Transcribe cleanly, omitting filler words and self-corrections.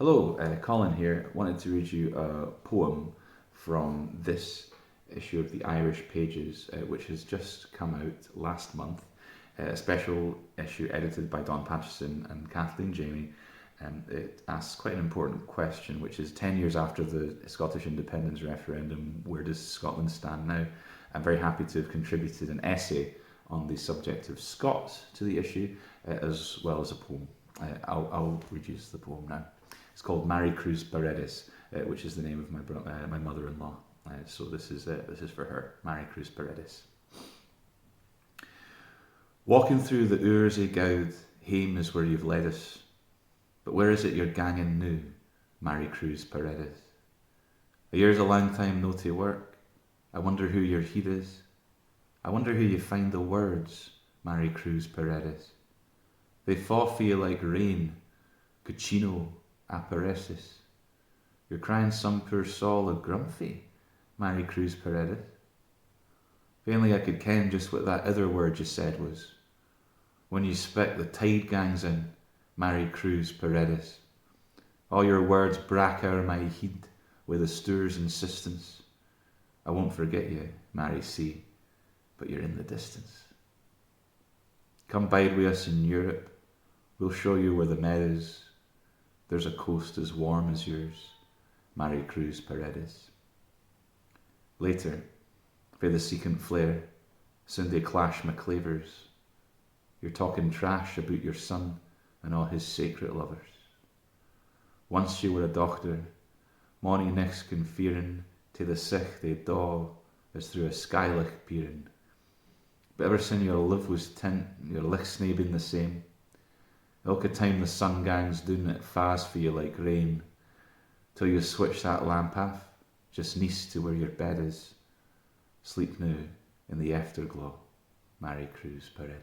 Hello, Colin here. Wanted to read you a poem from this issue of the Irish Pages, which has just come out last month. A special issue edited by Don Patterson and Kathleen Jamie. It asks quite an important question, which is 10 years after the Scottish independence referendum, where does Scotland stand now? I'm very happy to have contributed an essay on the subject of Scots to the issue, as well as a poem. I'll read you the poem now. It's called Maricruz Paredes, which is the name of my mother-in-law. So this is for her, Maricruz Paredes. Walking through the oors o' Gowd, hame is where you've led us. But where is it you're ganging now, Maricruz Paredes? A year's a long time no to work. I wonder who your heed is. I wonder who you find the words, Maricruz Paredes. They fall for you like rain, Cucino aparesis. You're crying some poor soul of grumpy, Maricruz Paredes. If only I could ken just what that other word you said was. When you spec the tide gangs in, Maricruz Paredes. All your words brack o'er my heed with a stour's insistence. I won't forget you, Mary C, but you're in the distance. Come bide with us in Europe. We'll show you where the med is. There's a coast as warm as yours, Maricruz Paredes. Later, for the secant flare, soon they clash MacLavers. You're talking trash about your son and all his sacred lovers. Once you were a doctor, mony next conferring to the sick they daw as through a skylicht peering. But ever sin your live was tint, your licht's nae been the same. Ilka time the sun gangs doon it falls for you like rain, till you switch that lamp off, just neist to where your bed is. Sleep now in the afterglow, Maricruz Paredes.